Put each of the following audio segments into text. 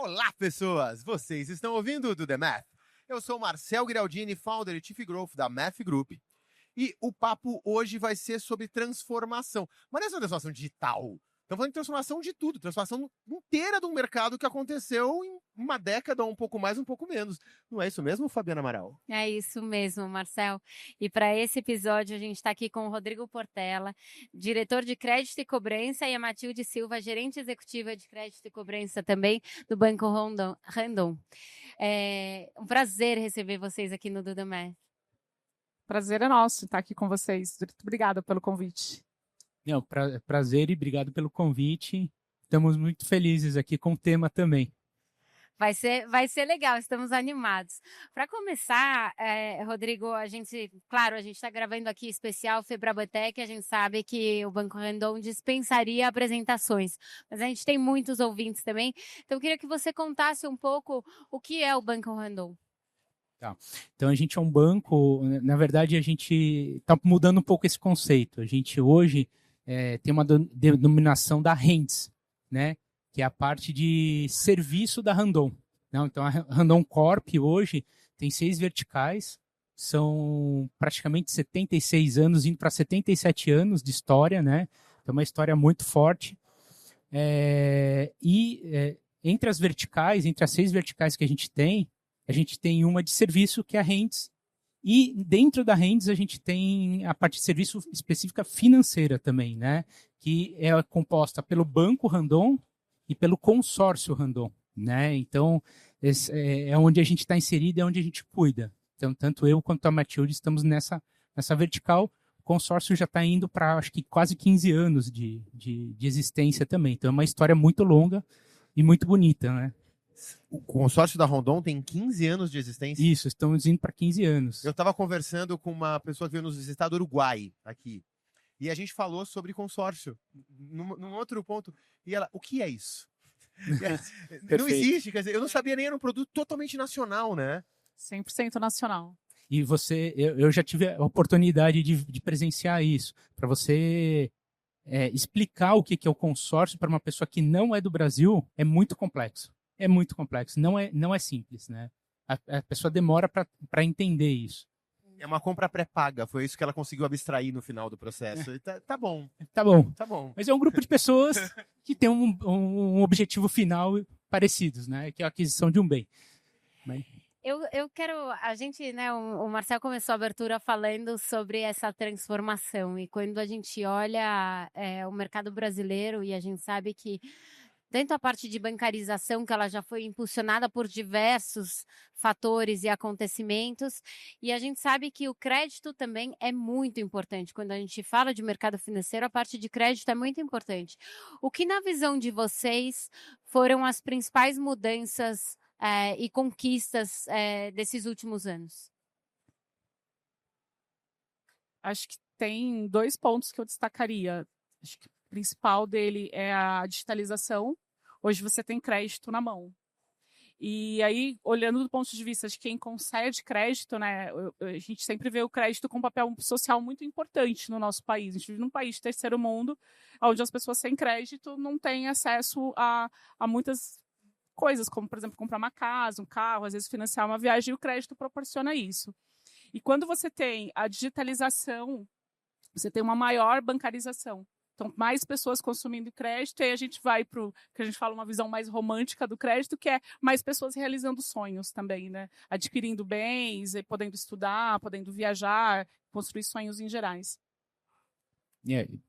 Olá, pessoas! Vocês estão ouvindo do The Math? Eu sou Marcel Giraldini, founder e Chief Growth da Math Group. E o papo hoje vai ser sobre transformação. Mas não é só transformação digital. Estamos falando de transformação de tudo. Transformação inteira de um mercado que aconteceu em uma década, ou um pouco mais, um pouco menos. Não é isso mesmo, Fabiana Amaral? É isso mesmo, Marcel. E para esse episódio, a gente está aqui com o Rodrigo Portela, diretor de crédito e cobrança, e a Matilde Silva, gerente executiva de crédito e cobrança também do Banco Randon. É um prazer receber vocês aqui no Do Math. Prazer é nosso estar aqui com vocês. Muito obrigada pelo convite. Não, prazer e obrigado pelo convite. Estamos muito felizes aqui com o tema também. Vai ser legal, estamos animados. Para começar, Rodrigo, a gente está gravando aqui especial Febrabatec, a gente sabe que o Banco Randon dispensaria apresentações, mas a gente tem muitos ouvintes também, então eu queria que você contasse um pouco o que é o Banco Randon. Tá. Então a gente é um banco, na verdade a gente está mudando um pouco esse conceito. A gente hoje tem uma denominação da Hands, né? Que é a parte de serviço da Randon. Não, então a Randon Corp hoje tem 6 verticais, são praticamente 76 anos, indo para 77 anos de história, né? É uma história muito forte. Entre as verticais, entre as 6 verticais que a gente tem uma de serviço, que é a Hands, e dentro da Hands a gente tem a parte de serviço específica financeira também, né? Que é composta pelo Banco Randon e pelo consórcio Randon, né? Então, é onde a gente está inserido, é onde a gente cuida. Então, tanto eu quanto a Matilde estamos nessa vertical. O consórcio já está indo para, acho que, quase 15 anos de existência também. Então, é uma história muito longa e muito bonita, né? O consórcio da Randon tem 15 anos de existência? Isso, estamos indo para 15 anos. Eu estava conversando com uma pessoa que veio nos visitar do Uruguai, aqui. E a gente falou sobre consórcio, num outro ponto. E ela, o que é isso? Não existe, quer dizer, eu não sabia nem, era um produto totalmente nacional, né? 100% nacional. E eu já tive a oportunidade de presenciar isso, para você explicar o que é o consórcio para uma pessoa que não é do Brasil, é muito complexo. É muito complexo, não é simples, né? A pessoa demora para entender isso. É uma compra pré-paga, foi isso que ela conseguiu abstrair no final do processo. Tá bom. Tá bom. Tá bom. Mas é um grupo de pessoas que tem um objetivo final parecidos, né? Que é a aquisição de um bem. Mas... Eu quero, a gente, né, o Marcel começou a abertura falando sobre essa transformação, e quando a gente olha o mercado brasileiro, e a gente sabe que tanto a parte de bancarização, que ela já foi impulsionada por diversos fatores e acontecimentos, e a gente sabe que o crédito também é muito importante. Quando a gente fala de mercado financeiro, a parte de crédito é muito importante. O que, na visão de vocês, foram as principais mudanças e conquistas desses últimos anos? Acho que tem 2 pontos que eu destacaria. Acho que o principal dele é a digitalização. Hoje você tem crédito na mão. E aí, olhando do ponto de vista de quem concede crédito, né, a gente sempre vê o crédito com um papel social muito importante no nosso país. A gente vive num país de terceiro mundo, onde as pessoas sem crédito não têm acesso a muitas coisas, como, por exemplo, comprar uma casa, um carro, às vezes financiar uma viagem, e o crédito proporciona isso. E quando você tem a digitalização, você tem uma maior bancarização. Então, mais pessoas consumindo crédito, e aí a gente vai para o que a gente fala uma visão mais romântica do crédito, que é mais pessoas realizando sonhos também, né? Adquirindo bens, podendo estudar, podendo viajar, construir sonhos em gerais.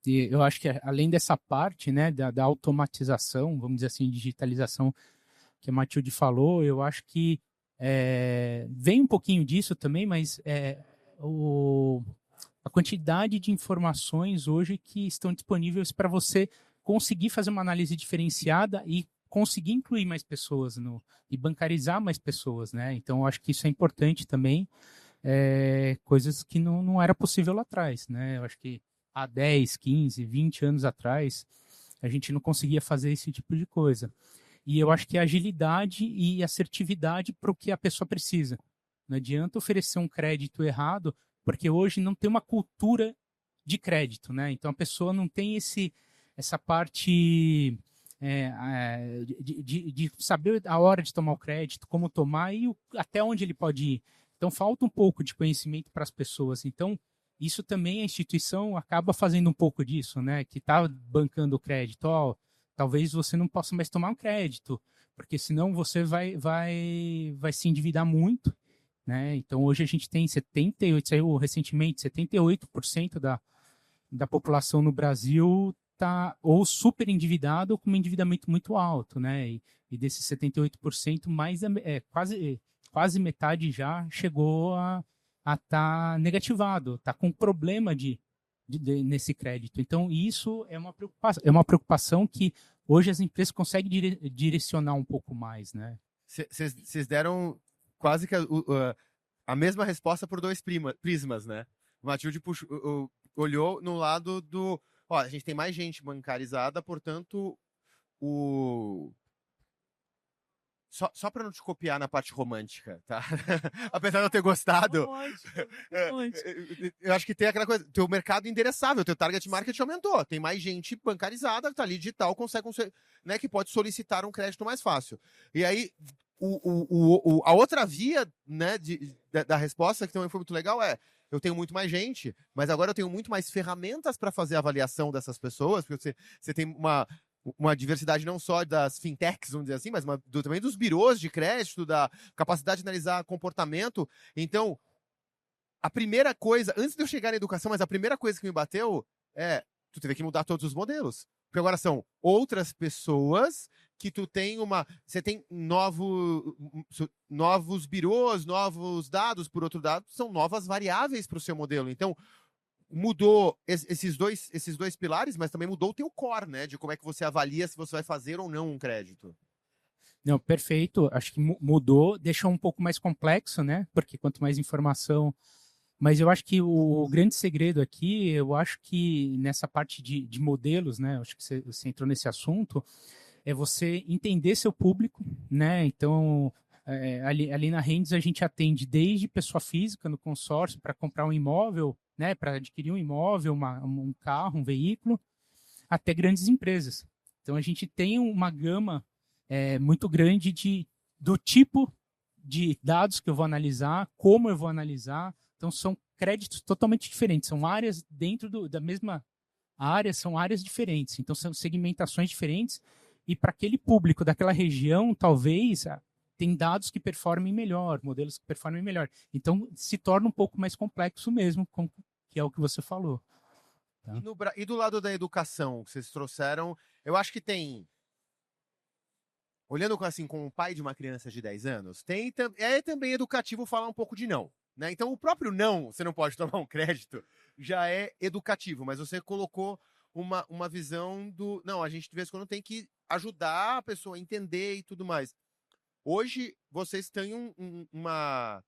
Eu acho que além dessa parte, né, da automatização, vamos dizer assim, digitalização que a Matilde falou, eu acho que vem um pouquinho disso também, mas a quantidade de informações hoje que estão disponíveis para você conseguir fazer uma análise diferenciada e conseguir incluir mais pessoas e bancarizar mais pessoas, né? Então, eu acho que isso é importante também, coisas que não era possível lá atrás, né? Eu acho que há 10, 15, 20 anos atrás, a gente não conseguia fazer esse tipo de coisa. E eu acho que a agilidade e assertividade para o que a pessoa precisa. Não adianta oferecer um crédito errado, porque hoje não tem uma cultura de crédito, né? Então a pessoa não tem essa parte de saber a hora de tomar o crédito, como tomar e até onde ele pode ir. Então, falta um pouco de conhecimento para as pessoas. Então, isso também a instituição acaba fazendo um pouco disso, né? Que está bancando o crédito. Talvez você não possa mais tomar um crédito, porque senão você vai se endividar muito, né? Então, hoje a gente tem 78%, saiu recentemente, 78% da população no Brasil está ou super endividado ou com um endividamento muito alto, né? E desses 78%, quase metade já chegou a estar negativado, está com problema nesse crédito. Então, isso é uma preocupação que hoje as empresas conseguem direcionar um pouco mais, né? Vocês deram quase que a mesma resposta por dois prismas, né? O Matilde olhou no lado do... a gente tem mais gente bancarizada, portanto, Só para não te copiar na parte romântica, tá? Apesar de eu ter gostado. Eu acho que tem aquela coisa, teu mercado endereçável, teu target market aumentou. Tem mais gente bancarizada, que tá ali digital, né, que pode solicitar um crédito mais fácil. E aí, a outra via, né, da resposta, que também foi muito legal, eu tenho muito mais gente, mas agora eu tenho muito mais ferramentas para fazer a avaliação dessas pessoas, porque você tem uma diversidade não só das fintechs, vamos dizer assim, mas também dos birôs de crédito, da capacidade de analisar comportamento. Então, a primeira coisa, antes de eu chegar na educação, mas a primeira coisa que me bateu tu teve que mudar todos os modelos. Porque agora são outras pessoas que você tem novos birôs, novos dados, por outro lado, são novas variáveis para o seu modelo. Então, mudou esses dois pilares, mas também mudou o teu core, né? De como é que você avalia se você vai fazer ou não um crédito. Não, perfeito. Acho que mudou, deixou um pouco mais complexo, né? Porque quanto mais informação... Mas eu acho que o grande segredo aqui, eu acho que nessa parte de modelos, né? Acho que você entrou nesse assunto, é você entender seu público, né? Então, ali na Rendes a gente atende desde pessoa física no consórcio para comprar um imóvel, né? Para adquirir um imóvel, um carro, um veículo, até grandes empresas. Então, a gente tem uma gama muito grande do tipo de dados que eu vou analisar, como eu vou analisar. Então, são créditos totalmente diferentes. São áreas dentro da mesma área, são áreas diferentes. Então, são segmentações diferentes. E para aquele público daquela região, talvez, tem dados que performem melhor, modelos que performem melhor. Então, se torna um pouco mais complexo mesmo, que é o que você falou. Tá? E do lado da educação que vocês trouxeram, eu acho que tem... Olhando assim, com o pai de uma criança de 10 anos, é também educativo falar um pouco de não. Né? Então, o próprio não, você não pode tomar um crédito, já é educativo, mas você colocou uma visão do... Não, a gente de vez em quando tem que ajudar a pessoa a entender e tudo mais. Hoje, vocês têm a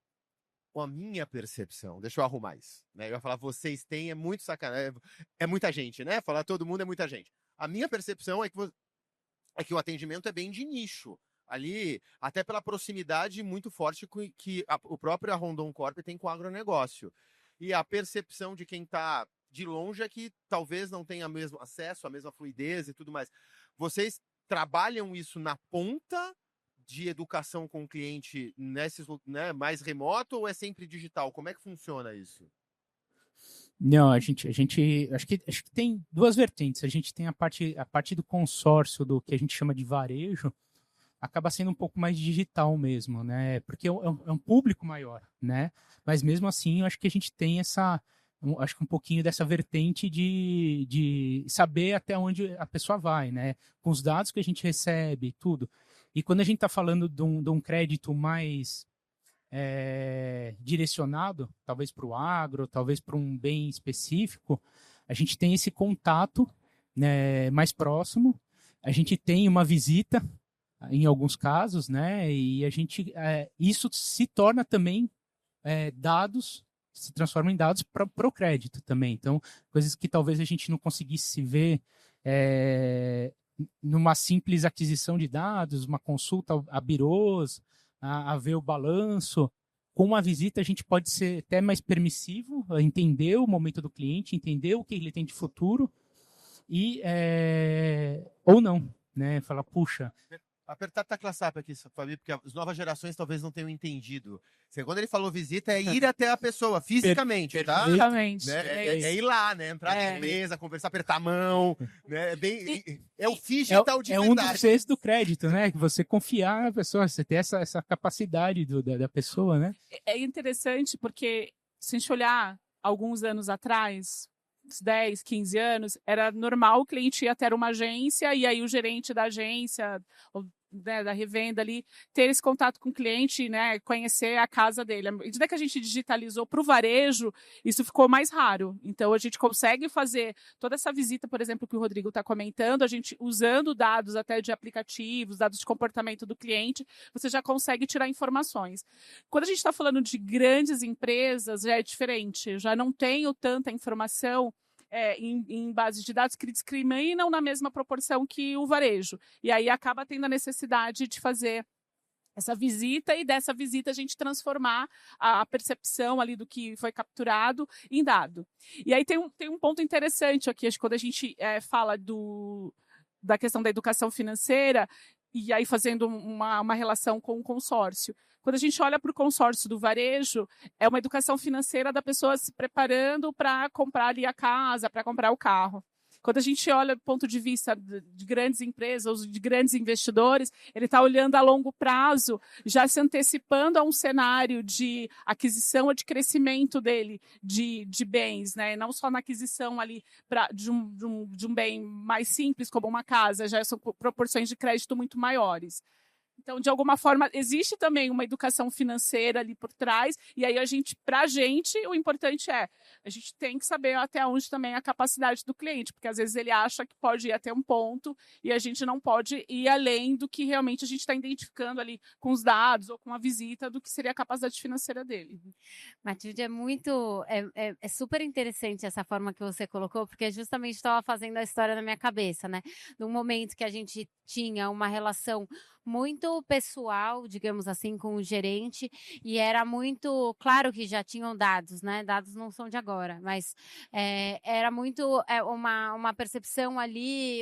minha percepção, deixa eu arrumar isso. Né? Eu ia falar vocês têm, é muito sacanagem, é muita gente, né? Falar todo mundo é muita gente. A minha percepção é que o atendimento é bem de nicho. Ali, até pela proximidade muito forte que o próprio Rondon Corp tem com o agronegócio. E a percepção de quem está de longe é que talvez não tenha o mesmo acesso, a mesma fluidez e tudo mais. Vocês trabalham isso na ponta de educação com o cliente mais remoto ou é sempre digital? Como é que funciona isso? Não, a gente acho que tem duas vertentes. A gente tem a parte do consórcio, do que a gente chama de varejo, acaba sendo um pouco mais digital mesmo, né? Porque é um público maior, né? Mas mesmo assim, eu acho que a gente tem acho que um pouquinho dessa vertente de saber até onde a pessoa vai, né? Com os dados que a gente recebe, tudo. E quando a gente está falando de um crédito mais direcionado, talvez para o agro, talvez para um bem específico, a gente tem esse contato, né, mais próximo, a gente tem uma visita, em alguns casos, né? E isso se torna também dados, se transforma em dados para o crédito também. Então, coisas que talvez a gente não conseguisse ver numa simples aquisição de dados, uma consulta a birôs, a ver o balanço. Com uma visita, a gente pode ser até mais permissivo, entender o momento do cliente, entender o que ele tem de futuro, ou não. né? Falar, puxa, Apertar tecla SAP aqui, Fabi, porque as novas gerações talvez não tenham entendido. Quando ele falou visita, é ir até a pessoa, fisicamente, tá? Exatamente. Né? É ir lá, né? Entrar na mesa, conversar, apertar a mão. Né? É o digital de é verdade. um dos Cs do crédito, né? Que você confiar na pessoa, você ter essa capacidade da pessoa, né? É interessante porque, se a gente olhar alguns anos atrás, uns 10, 15 anos, era normal o cliente ir até uma agência e aí o gerente da agência, né, da revenda ali, ter esse contato com o cliente, né, conhecer a casa dele. À medida que a gente digitalizou para o varejo, isso ficou mais raro. Então, a gente consegue fazer toda essa visita, por exemplo, que o Rodrigo está comentando, a gente usando dados até de aplicativos, dados de comportamento do cliente, você já consegue tirar informações. Quando a gente está falando de grandes empresas, já é diferente. Eu já não tenho tanta informação em bases de dados que discriminam na mesma proporção que o varejo. E aí acaba tendo a necessidade de fazer essa visita e dessa visita a gente transformar a percepção ali do que foi capturado em dado. E aí tem um ponto interessante aqui, acho que quando a gente fala da questão da educação financeira, e aí fazendo uma relação com o consórcio. Quando a gente olha para o consórcio do varejo, é uma educação financeira da pessoa se preparando para comprar ali a casa, para comprar o carro. Quando a gente olha do ponto de vista de grandes empresas, ou de grandes investidores, ele está olhando a longo prazo, já se antecipando a um cenário de aquisição ou de crescimento dele, de bens, né? Não só na aquisição ali de um bem mais simples, como uma casa, já são proporções de crédito muito maiores. Então, de alguma forma, existe também uma educação financeira ali por trás, e aí para a gente, o importante a gente tem que saber até onde também é a capacidade do cliente, porque às vezes ele acha que pode ir até um ponto e a gente não pode ir além do que realmente a gente está identificando ali com os dados ou com a visita do que seria a capacidade financeira dele. Matilde, é super interessante essa forma que você colocou, porque justamente estava fazendo a história na minha cabeça, né? Num momento que a gente tinha uma relação muito pessoal, digamos assim, com o gerente, e era muito claro que já tinham dados, né? Dados não são de agora, mas era muito uma percepção ali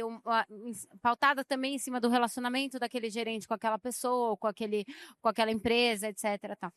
pautada também em cima do relacionamento daquele gerente com aquela pessoa, com aquela empresa, etc. Tal.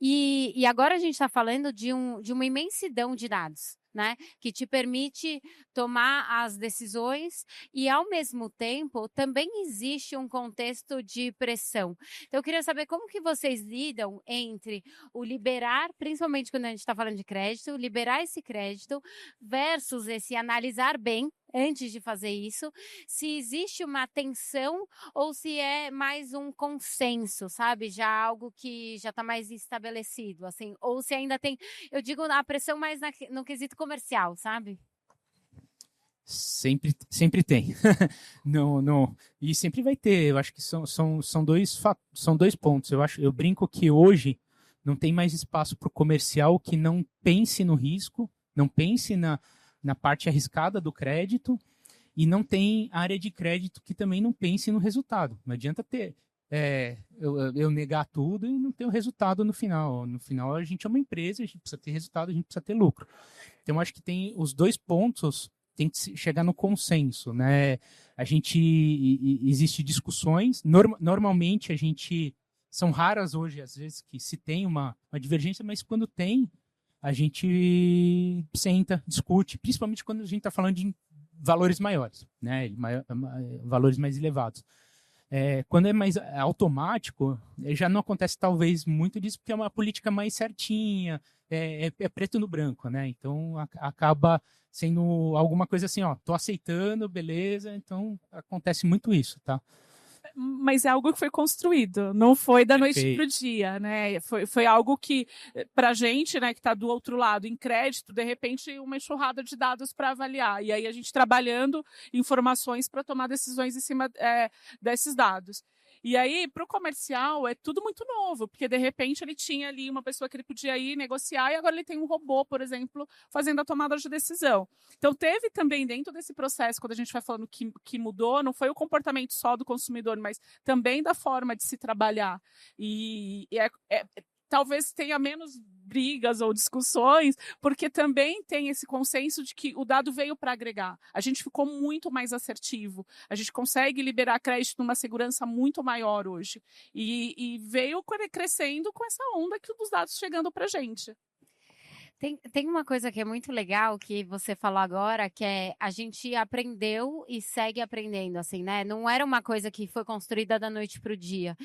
E agora a gente está falando de uma imensidão de dados, né, que te permite tomar as decisões e, ao mesmo tempo, também existe um contexto de pressão. Então, eu queria saber como que vocês lidam entre o liberar, principalmente quando a gente está falando de crédito, liberar esse crédito versus esse analisar bem antes de fazer isso, se existe uma tensão ou se é mais um consenso, sabe? Já algo que já está mais estabelecido, assim, ou se ainda tem, eu digo, a pressão mais no quesito comercial, sabe? Sempre tem. não, e sempre vai ter. Eu acho que são dois pontos. Eu brinco que hoje não tem mais espaço para o comercial que não pense no risco, não pense na parte arriscada do crédito, e não tem área de crédito que também não pense no resultado. Não adianta ter eu negar tudo e não ter o resultado no final. No final, a gente é uma empresa, a gente precisa ter resultado, a gente precisa ter lucro. Então, acho que tem os dois pontos, tem que chegar no consenso, né? Existe discussões, normalmente são raras hoje, às vezes, que se tem uma divergência, mas quando tem, a gente senta, discute, principalmente quando a gente está falando de valores maiores, né? Valores mais elevados. Quando é mais automático, já não acontece talvez muito disso, porque é uma política mais certinha, é preto no branco, né? Então acaba sendo alguma coisa assim, ó, tô aceitando, beleza, então acontece muito isso, tá? Mas é algo que foi construído, não foi da noite para o dia, né? Foi algo que, para a gente, né, que está do outro lado, em crédito, de repente, uma enxurrada de dados para avaliar. E aí a gente trabalhando informações para tomar decisões em cima desses dados. E aí, para o comercial, é tudo muito novo, porque de repente ele tinha ali uma pessoa que ele podia ir negociar e agora ele tem um robô, por exemplo, fazendo a tomada de decisão. Então, teve também dentro desse processo, quando a gente vai falando que mudou, não foi o comportamento só do consumidor, mas também da forma de se trabalhar. E talvez tenha menos brigas ou discussões, porque também tem esse consenso de que o dado veio para agregar. A gente ficou muito mais assertivo. A gente consegue liberar crédito numa segurança muito maior hoje. E veio crescendo com essa onda dos dados chegando para a gente. Tem uma coisa que é muito legal que você falou agora, que é a gente aprendeu e segue aprendendo, assim, né? Não era uma coisa que foi construída da noite para o dia.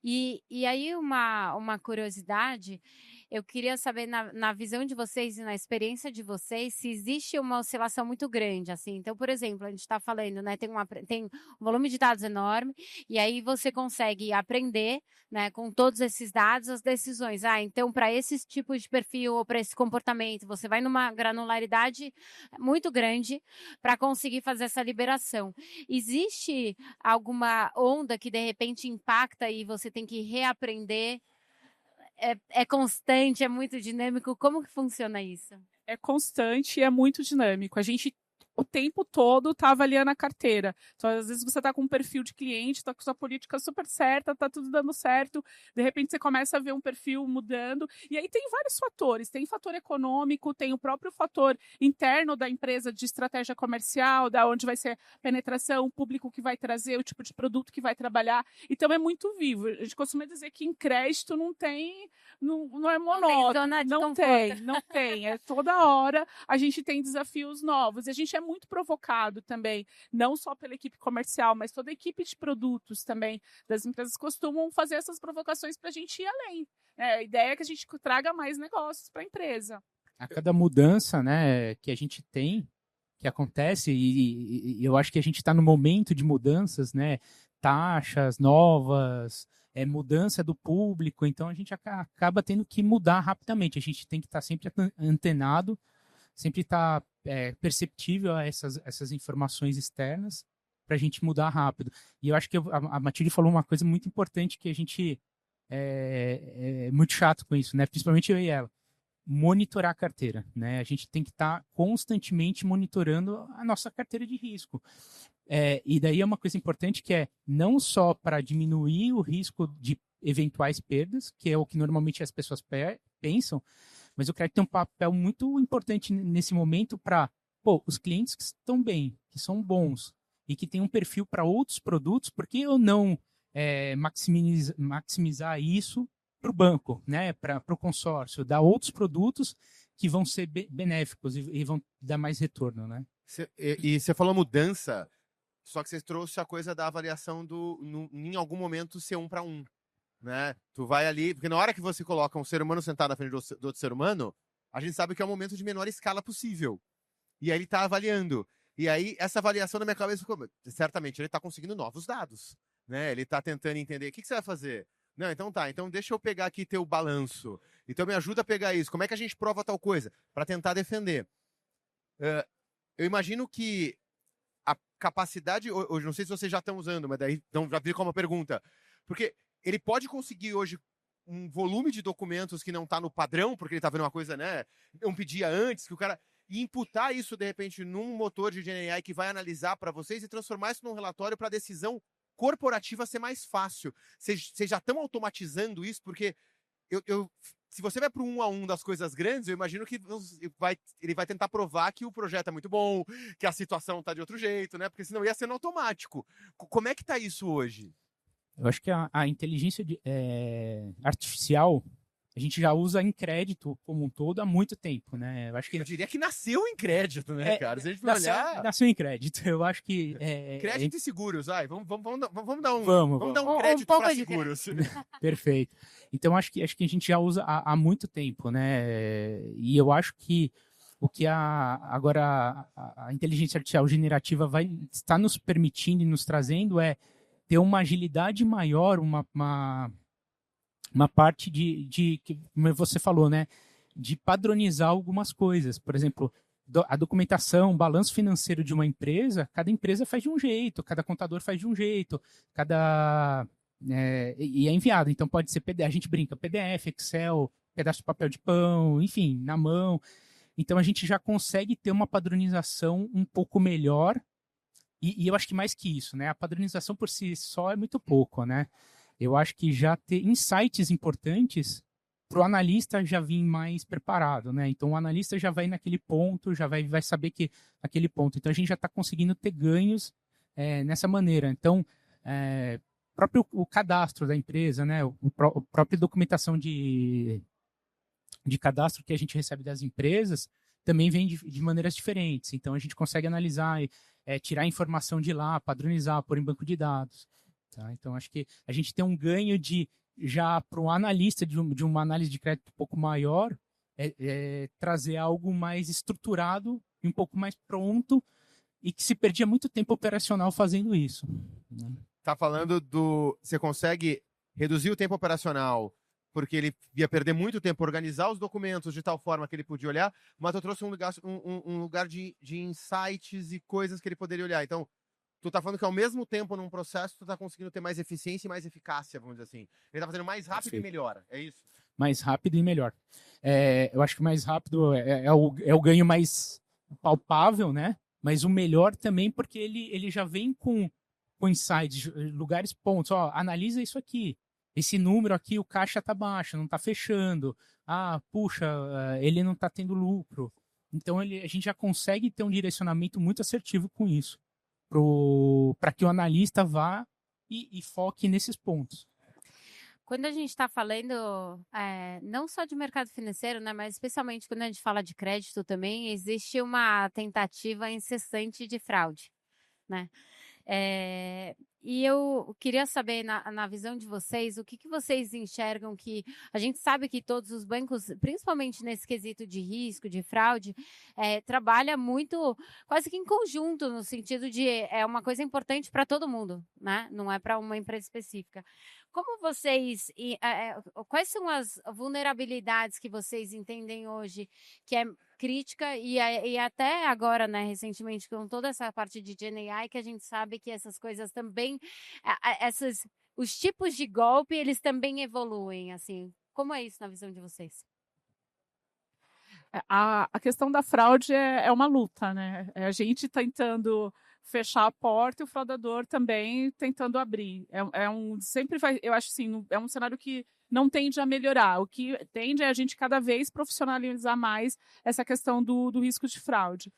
E aí uma curiosidade, eu queria saber na visão de vocês e na experiência de vocês, se existe uma oscilação muito grande, assim. Então, por exemplo, a gente está falando, né? Tem um volume de dados enorme, e aí você consegue aprender, né, com todos esses dados, as decisões. Então, para esse tipo de perfil ou para esse comportamento, você vai numa granularidade muito grande para conseguir fazer essa liberação. Existe alguma onda que, de repente, impacta e você tem que reaprender? É constante, é muito dinâmico? Como que funciona isso? É constante e é muito dinâmico. A gente o tempo todo está avaliando a carteira. Então, às vezes você está com um perfil de cliente, está com sua política super certa, está tudo dando certo, de repente você começa a ver um perfil mudando, e aí tem vários fatores, tem fator econômico, tem o próprio fator interno da empresa de estratégia comercial, da onde vai ser a penetração, o público que vai trazer, o tipo de produto que vai trabalhar, então é muito vivo. A gente costuma dizer que em crédito não é monótono, não tem, é toda hora a gente tem desafios novos, e a gente é muito provocado também, não só pela equipe comercial, mas toda a equipe de produtos também das empresas costumam fazer essas provocações para a gente ir além. A ideia é que a gente traga mais negócios para a empresa. A cada mudança, né, que a gente tem, que acontece, e eu acho que a gente está no momento de mudanças, né, taxas novas, mudança do público, então a gente acaba tendo que mudar rapidamente, a gente tem que estar sempre antenado, sempre estar perceptível a essas informações externas para a gente mudar rápido. E eu acho que a Matilde falou uma coisa muito importante que a gente é muito chato com isso, né? Principalmente eu e ela. Monitorar a carteira, né? A gente tem que estar constantemente monitorando a nossa carteira de risco. E daí é uma coisa importante que é não só para diminuir o risco de eventuais perdas, que é o que normalmente as pessoas pensam, mas o crédito tem um papel muito importante nesse momento para os clientes que estão bem, que são bons e que têm um perfil para outros produtos, por que eu não maximizar isso para o banco, né, para o consórcio, dar outros produtos que vão ser benéficos e vão dar mais retorno, né? E você falou mudança, só que você trouxe a coisa da avaliação em algum momento ser 1 para 1. Né? Tu vai ali, porque na hora que você coloca um ser humano sentado na frente do outro ser humano, a gente sabe que é o momento de menor escala possível. E aí ele tá avaliando. E aí essa avaliação na minha cabeça ficou, certamente ele tá conseguindo novos dados, né? Ele tá tentando entender, o que você vai fazer? Não, então tá, então deixa eu pegar aqui teu balanço. Então me ajuda a pegar isso. Como é que a gente prova tal coisa? Para tentar defender. Eu imagino que a capacidade, hoje não sei se vocês já estão usando, mas daí então já fica uma pergunta. Porque ele pode conseguir hoje um volume de documentos que não está no padrão, porque ele está vendo uma coisa, né? Não pedia antes, que o cara... E imputar isso, de repente, num motor de GenAI que vai analisar para vocês e transformar isso num relatório para a decisão corporativa ser mais fácil. Vocês já estão automatizando isso? Porque se você vai para o 1 a 1 das coisas grandes, eu imagino que ele vai tentar provar que o projeto é muito bom, que a situação está de outro jeito, né? Porque senão ia ser no automático. Como é que está isso hoje? Eu acho que a inteligência artificial a gente já usa em crédito como um todo há muito tempo, né? Eu diria que nasceu em crédito, né, cara? Se a gente for olhar... Nasceu em crédito. Eu acho que... crédito e seguros, vai. Vamos dar um, vamos dar um crédito para seguros. Perfeito. Então, acho que a gente já usa há muito tempo, né? E eu acho que o que agora a inteligência artificial generativa está nos permitindo e nos trazendo ter uma agilidade maior, uma parte de como você falou, né, de padronizar algumas coisas. Por exemplo, a documentação, o balanço financeiro de uma empresa, cada empresa faz de um jeito, cada contador faz de um jeito, e é enviado. Então pode ser PDF, a gente brinca, PDF, Excel, pedaço de papel de pão, enfim, na mão. Então a gente já consegue ter uma padronização um pouco melhor. E eu acho que mais que isso, né? A padronização por si só é muito pouco, né? Eu acho que já ter insights importantes para o analista já vir mais preparado, né? Então o analista já vai naquele ponto, já vai saber que aquele ponto. Então a gente já está conseguindo ter ganhos nessa maneira. Então próprio o cadastro da empresa, né? A própria documentação de cadastro que a gente recebe das empresas também vem de maneiras diferentes. Então a gente consegue analisar e tirar informação de lá, padronizar, pôr em banco de dados. Tá? Então acho que a gente tem um ganho já para o analista de uma análise de crédito um pouco maior, trazer algo mais estruturado e um pouco mais pronto, e que se perdia muito tempo operacional fazendo isso. Né? Tá falando você consegue reduzir o tempo operacional porque ele ia perder muito tempo organizar os documentos de tal forma que ele podia olhar, mas eu trouxe um lugar de insights e coisas que ele poderia olhar. Então, tu tá falando que ao mesmo tempo num processo tu tá conseguindo ter mais eficiência e mais eficácia, vamos dizer assim. Ele tá fazendo mais rápido e melhor, é isso? Mais rápido e melhor. Eu acho que mais rápido é o ganho mais palpável, né? Mas o melhor também porque ele já vem com insights, lugares, pontos. Ó, analisa isso aqui. Esse número aqui, o caixa tá baixo, não tá fechando. Ah, puxa, ele não tá tendo lucro. Então a gente já consegue ter um direcionamento muito assertivo com isso. Para que o analista vá e foque nesses pontos. Quando a gente está falando não só de mercado financeiro, né, mas especialmente quando a gente fala de crédito também, existe uma tentativa incessante de fraude, né? E eu queria saber, na visão de vocês, o que vocês enxergam que... A gente sabe que todos os bancos, principalmente nesse quesito de risco, de fraude, trabalha muito, quase que em conjunto, no sentido de uma coisa importante para todo mundo, né? Não é para uma empresa específica. Como vocês... quais são as vulnerabilidades que vocês entendem hoje que é crítica e até agora, né, recentemente, com toda essa parte de GenAI, que a gente sabe que essas coisas também, os tipos de golpe, eles também evoluem, assim. Como é isso na visão de vocês? A questão da fraude é uma luta, né? É a gente tentando fechar a porta e o fraudador também tentando abrir. Sempre vai, eu acho assim, é um cenário que não tende a melhorar. O que tende é a gente cada vez profissionalizar mais essa questão do risco de fraude.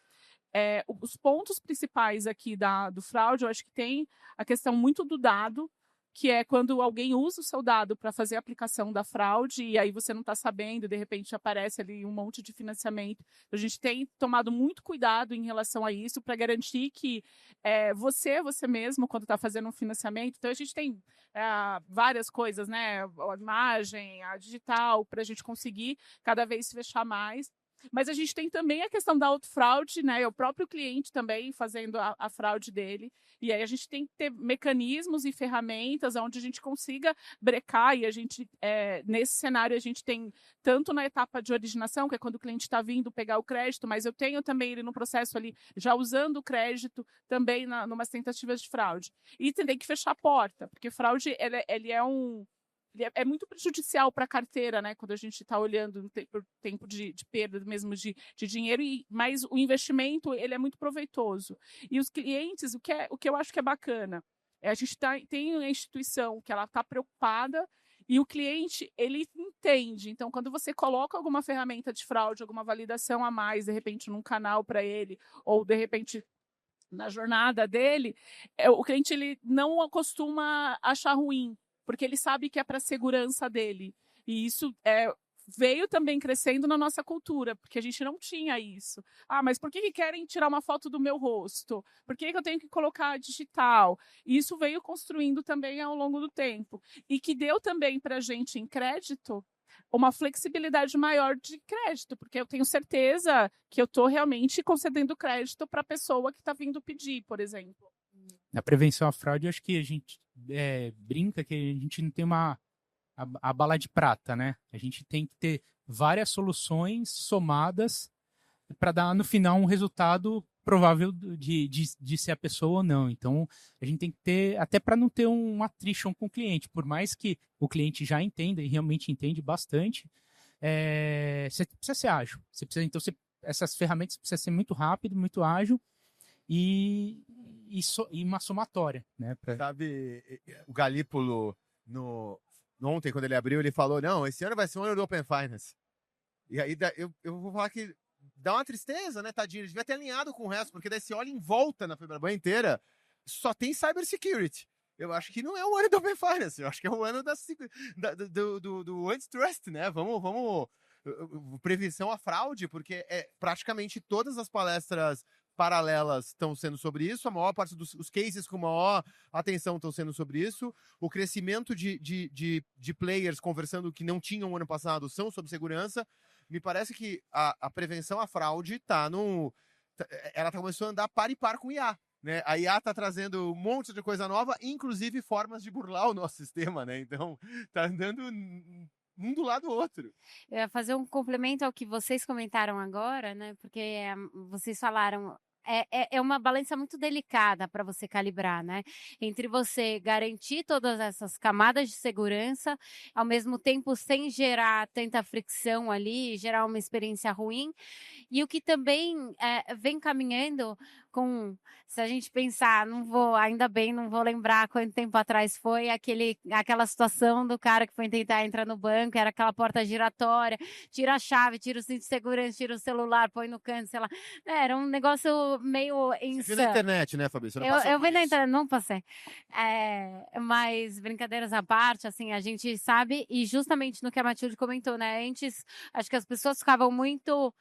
Os pontos principais aqui do fraude, eu acho que tem a questão muito do dado, que é quando alguém usa o seu dado para fazer a aplicação da fraude e aí você não está sabendo, de repente aparece ali um monte de financiamento. A gente tem tomado muito cuidado em relação a isso para garantir que você mesmo, quando está fazendo um financiamento, então a gente tem várias coisas, né? A imagem, a digital, para a gente conseguir cada vez fechar mais. Mas a gente tem também a questão da autofraude, né? O próprio cliente também fazendo a fraude dele. E aí a gente tem que ter mecanismos e ferramentas onde a gente consiga brecar. E a gente, nesse cenário, a gente tem tanto na etapa de originação, que é quando o cliente está vindo pegar o crédito, mas eu tenho também ele no processo ali, já usando o crédito, também numas tentativas de fraude. E tem que fechar a porta, porque fraude ele é muito prejudicial para a carteira, né? Quando a gente está olhando por tempo de perda mesmo de dinheiro, mas o investimento ele é muito proveitoso. E os clientes, o que eu acho que é bacana, a gente tem uma instituição que ela está preocupada e o cliente, ele entende. Então, quando você coloca alguma ferramenta de fraude, alguma validação a mais, de repente, num canal para ele, ou de repente na jornada dele, o cliente ele não costuma achar ruim, porque ele sabe que é para a segurança dele. E isso veio também crescendo na nossa cultura, porque a gente não tinha isso. Ah, mas por que querem tirar uma foto do meu rosto? Por que eu tenho que colocar digital? E isso veio construindo também ao longo do tempo. E que deu também para a gente, em crédito, uma flexibilidade maior de crédito, porque eu tenho certeza que eu estou realmente concedendo crédito para a pessoa que está vindo pedir, por exemplo. Na prevenção à fraude, eu acho que a gente brinca que a gente não tem a bala de prata, né? A gente tem que ter várias soluções somadas para dar, no final, um resultado provável de ser a pessoa ou não. Então, a gente tem que ter, até para não ter um attrition com o cliente, por mais que o cliente já entenda e realmente entende bastante, você precisa ser ágil. Essas ferramentas precisam ser muito rápido, muito ágil e uma somatória, né? Sabe, o Galípolo, ontem, quando ele abriu, ele falou, não, esse ano vai ser o ano do Open Finance. E aí eu vou falar que dá uma tristeza, né, tadinho? Ele devia ter alinhado com o resto, porque daí você olha em volta na Febraban inteira, só tem cybersecurity. Eu acho que não é o ano do Open Finance, eu acho que é o ano do antitrust, né? Vamos prevenção à fraude, porque praticamente todas as palestras paralelas estão sendo sobre isso, a maior parte dos cases com maior atenção estão sendo sobre isso, o crescimento de players conversando que não tinham ano passado são sobre segurança. Me parece que a prevenção à fraude ela começou a andar par e par com o IA. Né? A IA está trazendo um monte de coisa nova, inclusive formas de burlar o nosso sistema, né? Então, tá andando um do lado do outro. Eu ia fazer um complemento ao que vocês comentaram agora, né? Porque vocês falaram. É uma balança muito delicada para você calibrar, né? Entre você garantir todas essas camadas de segurança, ao mesmo tempo sem gerar tanta fricção ali, gerar uma experiência ruim. E o que também vem caminhando com, se a gente pensar, ainda bem, não vou lembrar quanto tempo atrás foi aquela situação do cara que foi tentar entrar no banco, era aquela porta giratória, tira a chave, tira o cinto de segurança, tira o celular, põe no canto, sei lá. Era um negócio meio insano. Você viu na internet, né, Fabrício? Eu vi na internet, não passei. Mas, brincadeiras à parte, assim, a gente sabe, e justamente no que a Matilde comentou, né? Antes, acho que as pessoas ficavam muito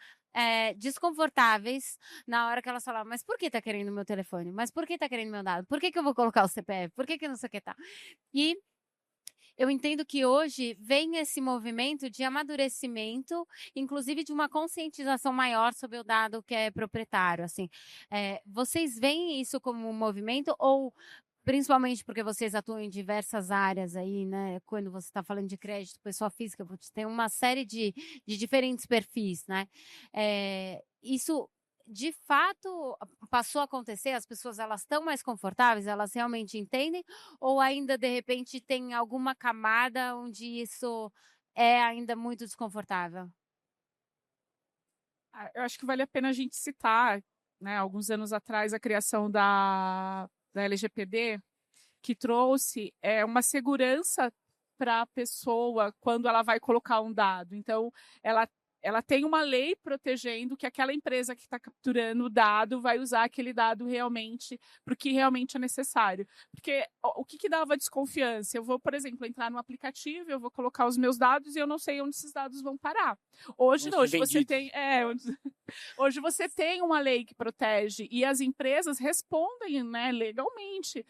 desconfortáveis na hora que elas falavam, mas por que tá querendo meu telefone? Mas por que tá querendo meu dado? Por que eu vou colocar o CPF? Por que não sei o que tá? E eu entendo que hoje vem esse movimento de amadurecimento, inclusive de uma conscientização maior sobre o dado que é proprietário. Assim, vocês veem isso como um movimento ou principalmente porque vocês atuam em diversas áreas aí, né? Quando você está falando de crédito, pessoa física, você tem uma série de diferentes perfis, né? Isso de fato passou a acontecer, as pessoas elas estão mais confortáveis, elas realmente entendem, ou ainda de repente tem alguma camada onde isso é ainda muito desconfortável? Eu acho que vale a pena a gente citar, né, alguns anos atrás, a criação da LGPD, que trouxe uma segurança para a pessoa quando ela vai colocar um dado. Então, ela tem uma lei protegendo que aquela empresa que está capturando o dado vai usar aquele dado realmente para o que realmente é necessário. Porque o que dava desconfiança? Eu vou, por exemplo, entrar no aplicativo, eu vou colocar os meus dados e eu não sei onde esses dados vão parar. Hoje você tem... Hoje você tem uma lei que protege e as empresas respondem, né, legalmente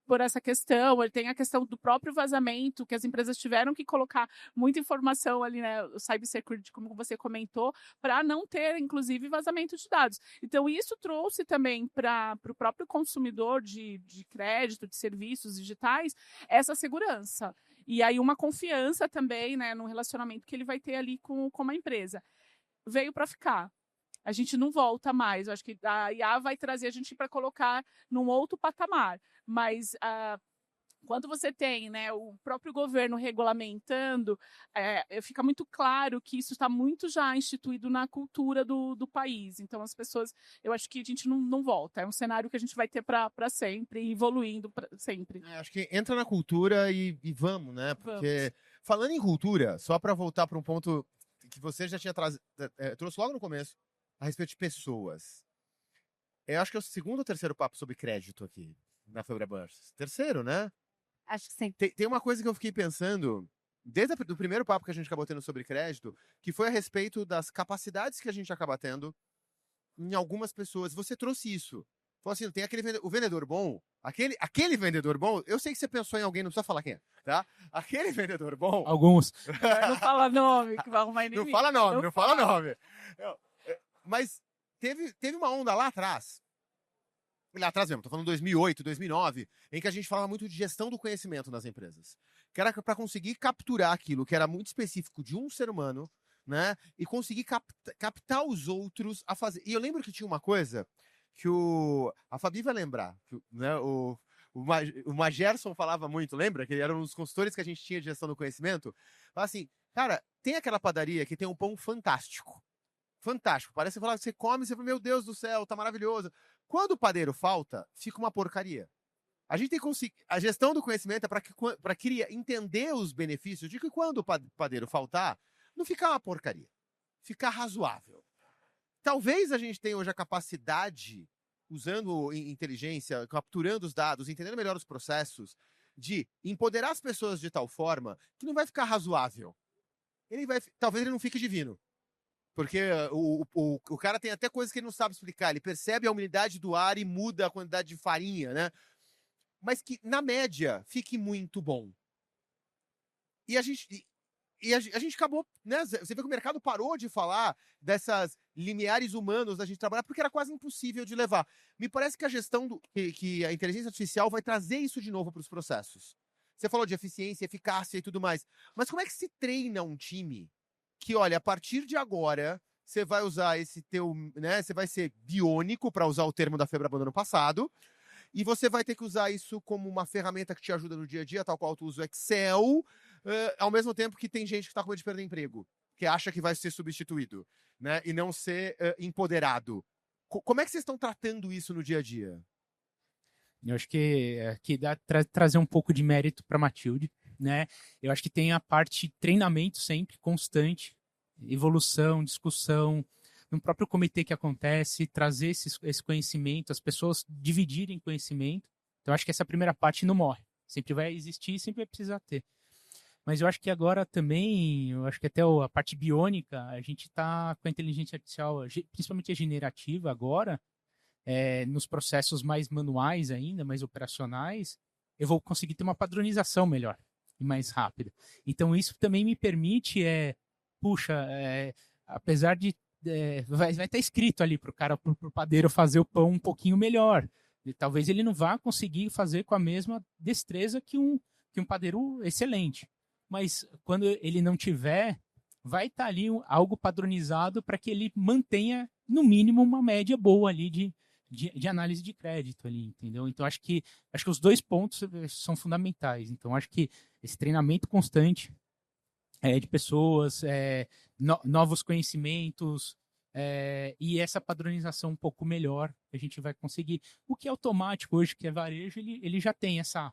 por essa questão. Tem a questão do próprio vazamento, que as empresas tiveram que colocar muita informação ali, né, o cybersecurity, como você comentou, para não ter, inclusive, vazamento de dados. Então, isso trouxe também para o próprio consumidor de crédito, de serviços digitais, essa segurança. E aí uma confiança também, né, no relacionamento que ele vai ter ali com uma empresa. Veio para ficar. A gente não volta mais. Eu acho que a IA vai trazer a gente para colocar num outro patamar. Mas quando você tem, né, o próprio governo regulamentando, fica muito claro que isso está muito já instituído na cultura do país. Então, as pessoas, eu acho que a gente não volta. É um cenário que a gente vai ter para sempre, evoluindo pra sempre. Acho que entra na cultura e vamos, né? Porque, falando em cultura, só para voltar para um ponto que você já tinha trouxe logo no começo, a respeito de pessoas. Eu acho que é o segundo ou terceiro papo sobre crédito aqui na Febraban. Terceiro, né? Acho que sim. Tem uma coisa que eu fiquei pensando, desde o primeiro papo que a gente acabou tendo sobre crédito, que foi a respeito das capacidades que a gente acaba tendo em algumas pessoas. Você trouxe isso. Falou assim, tem o vendedor bom, aquele vendedor bom, eu sei que você pensou em alguém, não precisa falar quem é, tá? Aquele vendedor bom... Alguns. Não fala nome, que vai arrumar inimigo. Não fala nome. Mas teve uma onda lá atrás mesmo, tô falando 2008, 2009, em que a gente falava muito de gestão do conhecimento nas empresas. Que era para conseguir capturar aquilo que era muito específico de um ser humano, né? E conseguir captar os outros a fazer. E eu lembro que tinha uma coisa que a Fabi vai lembrar, né? O Magerson falava muito, lembra? Que eram os consultores que a gente tinha de gestão do conhecimento. Falava assim, cara, tem aquela padaria que tem um pão fantástico. Fantástico. Parece que você come e você fala, meu Deus do céu, tá maravilhoso. Quando o padeiro falta, fica uma porcaria. A gente tem que conseguir. A gestão do conhecimento é para entender os benefícios de que quando o padeiro faltar, não ficar uma porcaria. Ficar razoável. Talvez a gente tenha hoje a capacidade, usando inteligência, capturando os dados, entendendo melhor os processos, de empoderar as pessoas de tal forma que não vai ficar razoável. Talvez ele não fique divino. Porque o cara tem até coisas que ele não sabe explicar. Ele percebe a umidade do ar e muda a quantidade de farinha, né? Mas que, na média, fique muito bom. E a gente acabou, né? Você vê que o mercado parou de falar dessas limiares humanos da gente trabalhar, porque era quase impossível de levar. Me parece que a gestão que a inteligência artificial vai trazer isso de novo para os processos. Você falou de eficiência, eficácia e tudo mais. Mas como é que se treina um time que, olha, a partir de agora, você vai usar esse teu, né? Você vai ser biônico, para usar o termo da Febraban do ano passado, e você vai ter que usar isso como uma ferramenta que te ajuda no dia a dia, tal qual tu usa o Excel, ao mesmo tempo que tem gente que está com medo de perder emprego, que acha que vai ser substituído, né? E não ser empoderado. Como é que vocês estão tratando isso no dia a dia? Eu acho que dá trazer um pouco de mérito para a Matilde, né? Eu acho que tem a parte treinamento sempre, constante, evolução, discussão, no próprio comitê que acontece, trazer esse conhecimento, as pessoas dividirem conhecimento. Então, eu acho que essa primeira parte não morre. Sempre vai existir, sempre vai precisar ter. Mas eu acho que agora também, eu acho que até a parte biônica, a gente está com a inteligência artificial, principalmente a generativa agora, nos processos mais manuais ainda, mais operacionais, eu vou conseguir ter uma padronização melhor e mais rápida. Então, isso também me permite, apesar de vai estar escrito ali para o cara, para o padeiro fazer o pão um pouquinho melhor. E talvez ele não vá conseguir fazer com a mesma destreza que um padeiro excelente. Mas quando ele não tiver, vai estar ali algo padronizado para que ele mantenha, no mínimo, uma média boa ali de análise de crédito ali, entendeu? Então, acho que os dois pontos são fundamentais. Então, acho que esse treinamento constante de pessoas, novos conhecimentos e essa padronização um pouco melhor que a gente vai conseguir. O que é automático hoje, que é varejo, ele já tem essa...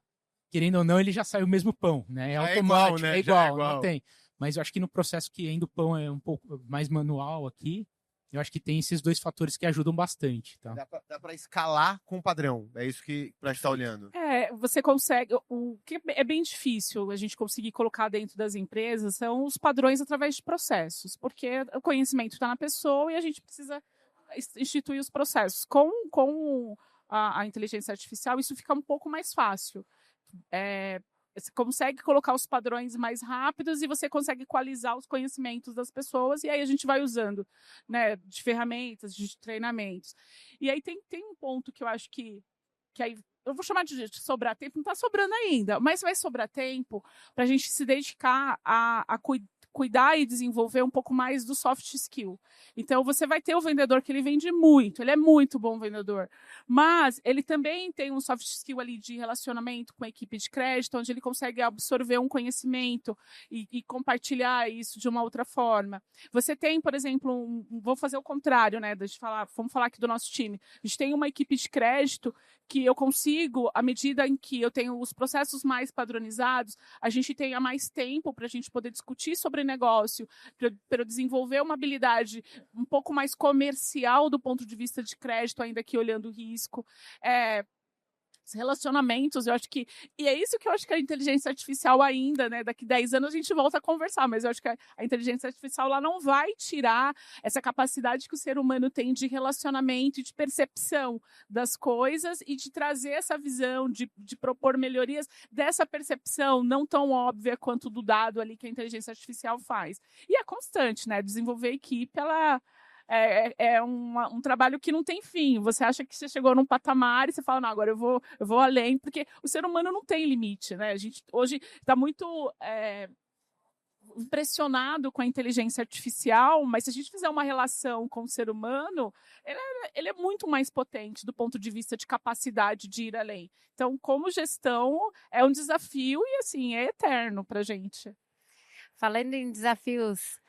Querendo ou não, ele já sai o mesmo pão, né? É automático, é igual, né? Não tem. Mas eu acho que no processo que ainda o pão é um pouco mais manual aqui, eu acho que tem esses dois fatores que ajudam bastante. Tá? Dá para escalar com o padrão. É isso que a gente está olhando. Você consegue... O que é bem difícil a gente conseguir colocar dentro das empresas são os padrões através de processos, porque o conhecimento está na pessoa e a gente precisa instituir os processos. Com a inteligência artificial, isso fica um pouco mais fácil. Você consegue colocar os padrões mais rápidos e você consegue equalizar os conhecimentos das pessoas, e aí a gente vai usando, né, de ferramentas, de treinamentos. E aí tem um ponto que eu acho que aí, eu vou chamar de sobrar tempo, não está sobrando ainda, mas vai sobrar tempo para a gente se dedicar a cuidar e desenvolver um pouco mais do soft skill. Então, você vai ter o vendedor que ele vende muito, ele é muito bom vendedor, mas ele também tem um soft skill ali de relacionamento com a equipe de crédito, onde ele consegue absorver um conhecimento e compartilhar isso de uma outra forma. Você tem, por exemplo, vou fazer o contrário, né? Vamos falar aqui do nosso time. A gente tem uma equipe de crédito que eu consigo, à medida em que eu tenho os processos mais padronizados, a gente tenha mais tempo para a gente poder discutir sobre negócio, para eu desenvolver uma habilidade um pouco mais comercial do ponto de vista de crédito, ainda que olhando o risco. Relacionamentos, eu acho que... E é isso que eu acho que a inteligência artificial ainda, né? Daqui 10 anos a gente volta a conversar, mas eu acho que a inteligência artificial lá não vai tirar essa capacidade que o ser humano tem de relacionamento e de percepção das coisas e de trazer essa visão, de propor melhorias dessa percepção não tão óbvia quanto do dado ali que a inteligência artificial faz. E é constante, né? Desenvolver a equipe, ela... É um trabalho que não tem fim. Você acha que você chegou num patamar e você fala, não, agora eu vou além, porque o ser humano não tem limite, né? A gente hoje está muito impressionado com a inteligência artificial, mas se a gente fizer uma relação com o ser humano, ele é muito mais potente do ponto de vista de capacidade de ir além. Então, como gestão, é um desafio e, assim, é eterno para a gente. Falando em desafios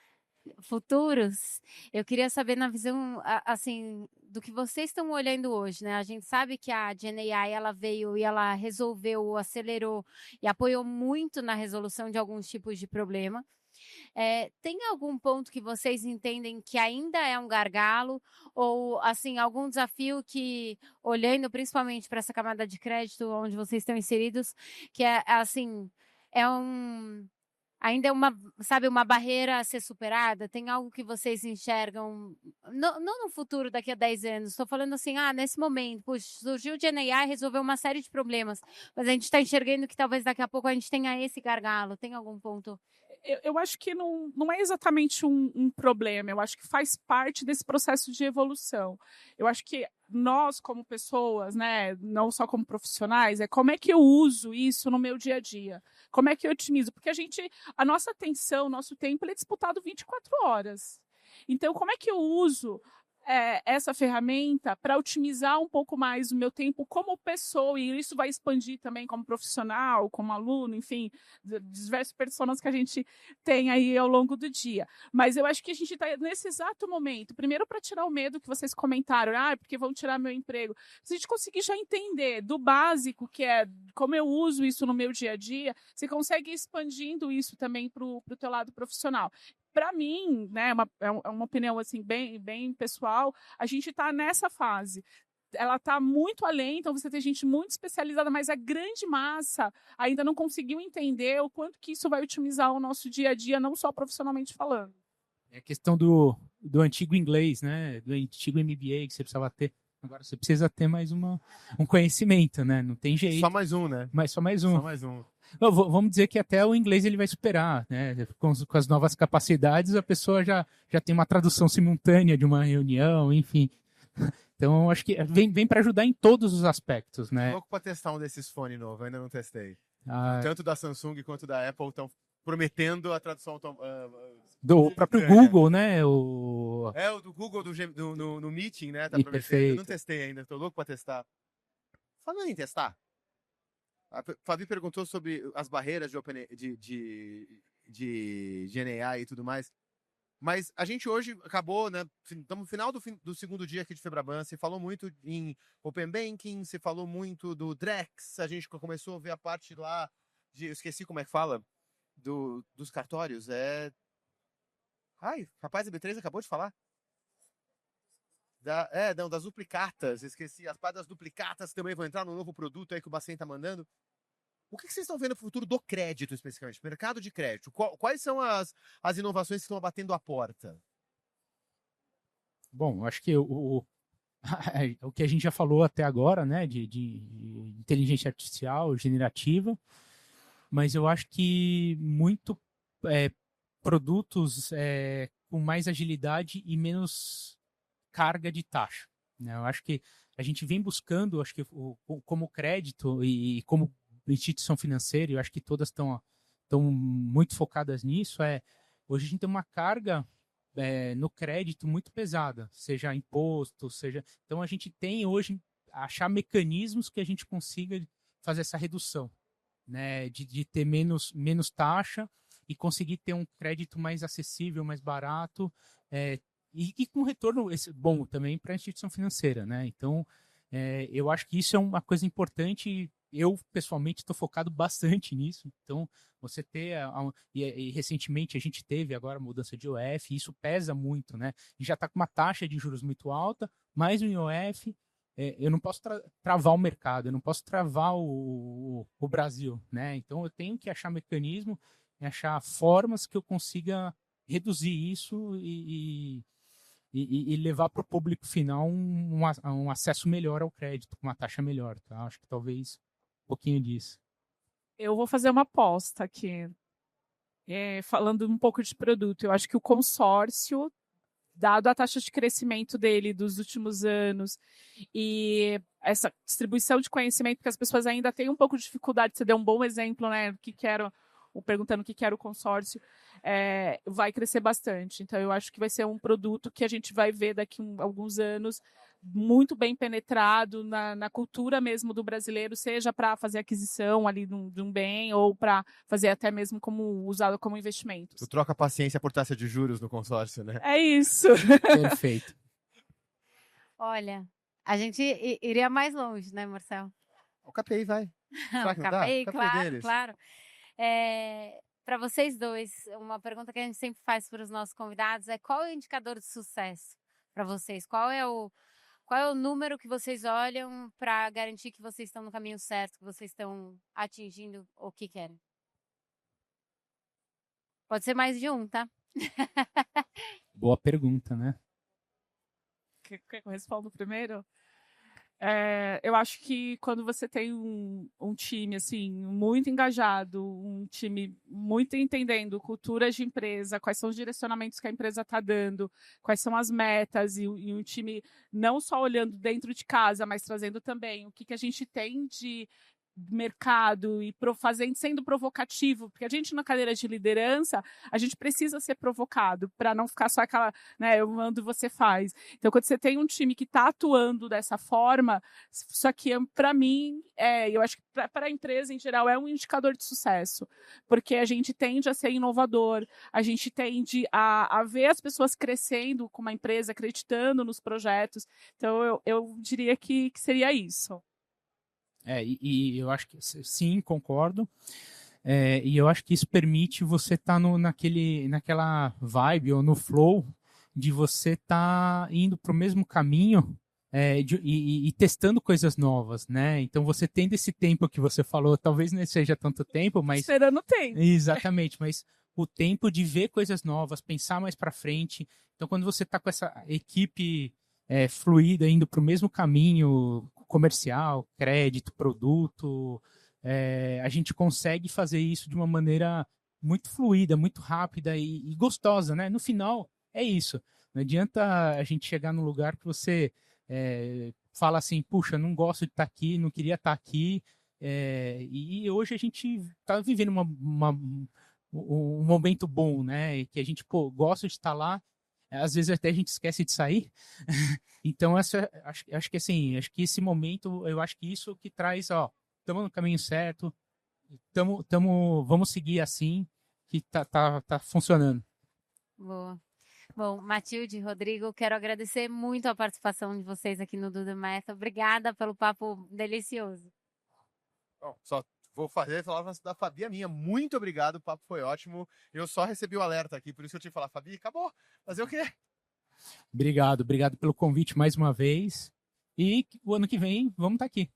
futuros, eu queria saber na visão, assim, do que vocês estão olhando hoje, né? A gente sabe que a GenAI, ela veio e ela resolveu, acelerou e apoiou muito na resolução de alguns tipos de problema. Tem algum ponto que vocês entendem que ainda é um gargalo ou, assim, algum desafio que, olhando principalmente para essa camada de crédito onde vocês estão inseridos, que assim, ainda é uma barreira a ser superada? Tem algo que vocês enxergam, não no futuro, daqui a 10 anos, estou falando assim, nesse momento, puxa, surgiu o GenAI, resolveu uma série de problemas, mas a gente está enxergando que talvez daqui a pouco a gente tenha esse gargalo. Tem algum ponto? Eu acho que não é exatamente um problema, eu acho que faz parte desse processo de evolução. Eu acho que nós, como pessoas, né, não só como profissionais, como é que eu uso isso no meu dia a dia? Como é que eu otimizo? Porque a nossa atenção, o nosso tempo, ele é disputado 24 horas. Então, como é que eu uso essa ferramenta para otimizar um pouco mais o meu tempo como pessoa, e isso vai expandir também como profissional, como aluno, enfim, diversas pessoas que a gente tem aí ao longo do dia. Mas eu acho que a gente está nesse exato momento, primeiro para tirar o medo que vocês comentaram, porque vão tirar meu emprego. Se a gente conseguir já entender do básico, que é como eu uso isso no meu dia a dia, você consegue ir expandindo isso também para o teu lado profissional. Para mim, né, é uma opinião assim, bem pessoal, a gente está nessa fase. Ela está muito além, então você tem gente muito especializada, mas a grande massa ainda não conseguiu entender o quanto que isso vai otimizar o nosso dia a dia, não só profissionalmente falando. É a questão do antigo inglês, né? Do antigo MBA que você precisava ter. Agora você precisa ter mais um conhecimento, né? Não tem jeito. Só mais um, né? Mas só mais um. Só mais um. Vamos dizer que até o inglês ele vai superar, né? Com as novas capacidades, a pessoa já tem uma tradução simultânea de uma reunião, enfim. Então, acho que vem para ajudar em todos os aspectos, né? Tô louco para testar um desses fones novos, ainda não testei. Ah, Tanto da Samsung quanto da Apple estão prometendo a tradução do próprio Google, né? O do Google no Meeting, né? Tá prometendo. Perfeito. Eu não testei ainda, tô louco para testar. Falando em testar, a Fabi perguntou sobre as barreiras de GenAI e tudo mais. Mas a gente hoje acabou, né? Estamos no final do segundo dia aqui de Febraban. Se falou muito em Open Banking, se falou muito do Drex. A gente começou a ver a parte lá eu esqueci como é que fala, dos cartórios. Ai, rapaz, a B3 acabou de falar. Das duplicatas. Esqueci. As partes das duplicatas também vão entrar no novo produto aí que o Bacen tá mandando. O que vocês estão vendo no futuro do crédito, especificamente? Mercado de crédito. Quais são as inovações que estão batendo a porta? Bom, acho que o que a gente já falou até agora, né, de inteligência artificial, generativa, mas eu acho que muito produtos com mais agilidade e menos carga de taxa, né? Eu acho que a gente vem buscando, acho que como crédito e como instituição financeira, eu acho que todas estão muito focadas nisso, hoje a gente tem uma carga no crédito muito pesada, seja imposto, então a gente tem hoje achar mecanismos que a gente consiga fazer essa redução, né, de ter menos taxa e conseguir ter um crédito mais acessível, mais barato, e com retorno bom também para a instituição financeira, né? Então, eu acho que isso é uma coisa importante. Eu, pessoalmente, estou focado bastante nisso. Então, você ter... E recentemente a gente teve agora a mudança de IOF, e isso pesa muito, né? E já está com uma taxa de juros muito alta, mais um IOF, eu não posso travar o mercado, eu não posso travar o Brasil, né? Então, eu tenho que achar mecanismo, achar formas que eu consiga reduzir isso e levar para o público final um acesso melhor ao crédito, com uma taxa melhor. Tá? Acho que talvez um pouquinho disso. Eu vou fazer uma aposta aqui. Falando um pouco de produto, eu acho que o consórcio, dado a taxa de crescimento dele dos últimos anos e essa distribuição de conhecimento, que as pessoas ainda têm um pouco de dificuldade, você deu um bom exemplo, né, perguntando o que era o consórcio, vai crescer bastante. Então, eu acho que vai ser um produto que a gente vai ver daqui a alguns anos muito bem penetrado na cultura mesmo do brasileiro, seja para fazer aquisição ali de um bem ou para fazer até mesmo como usado como investimento. Tu troca paciência por taxa de juros no consórcio, né? É isso. Perfeito. Olha, a gente iria mais longe, né, Marcel? O KPI vai. Será que não dá? KPI, O KPI claro, deles. claro. Para vocês dois, uma pergunta que a gente sempre faz para os nossos convidados é: qual é o indicador de sucesso para vocês? Qual é o número que vocês olham para garantir que vocês estão no caminho certo, que vocês estão atingindo o que querem? Pode ser mais de um, tá? Boa pergunta, né? Quer que eu responda primeiro? Eu acho que quando você tem um time assim muito engajado, um time muito entendendo culturas de empresa, quais são os direcionamentos que a empresa está dando, quais são as metas, e um time não só olhando dentro de casa, mas trazendo também o que a gente tem de mercado e sendo provocativo, porque a gente na cadeira de liderança, a gente precisa ser provocado para não ficar só aquela, né, eu mando e você faz. Então, quando você tem um time que está atuando dessa forma, isso aqui, para mim, eu acho que para a empresa em geral é um indicador de sucesso, porque a gente tende a ser inovador, a gente tende a ver as pessoas crescendo com uma empresa, acreditando nos projetos. Então, eu diria que seria isso. E eu acho que sim, concordo. E eu acho que isso permite você estar naquela vibe ou no flow de você estar indo para o mesmo caminho e testando coisas novas, né? Então você tendo esse tempo que você falou, talvez não seja tanto tempo, mas esperando tempo. Exatamente, mas o tempo de ver coisas novas, pensar mais para frente. Então quando você está com essa equipe fluida, indo para o mesmo caminho comercial, crédito, produto, a gente consegue fazer isso de uma maneira muito fluida, muito rápida e gostosa, né? No final, é isso. Não adianta a gente chegar num lugar que você fala assim, puxa, não gosto de estar aqui, não queria estar aqui, e hoje a gente está vivendo um momento bom, né? Que a gente, gosta de estar lá, às vezes até a gente esquece de sair. Então, acho que assim, acho que esse momento, eu acho que isso que traz, estamos no caminho certo, vamos seguir assim, que tá funcionando. Boa. Bom, Matilde, Rodrigo, quero agradecer muito a participação de vocês aqui no Do The Math. Obrigada pelo papo delicioso. Bom, só vou fazer a palavra da Fabi, a minha. Muito obrigado, o papo foi ótimo. Eu só recebi o alerta aqui, por isso que eu tive que falar, Fabi, acabou. Fazer o quê? Obrigado pelo convite mais uma vez. E o ano que vem, vamos estar aqui.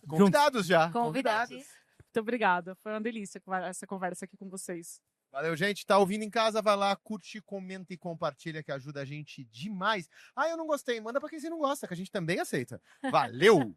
Convidados já. Convidados. Muito obrigada. Foi uma delícia essa conversa aqui com vocês. Valeu, gente. Tá ouvindo em casa? Vai lá, curte, comenta e compartilha, que ajuda a gente demais. Eu não gostei. Manda pra quem você não gosta, que a gente também aceita. Valeu!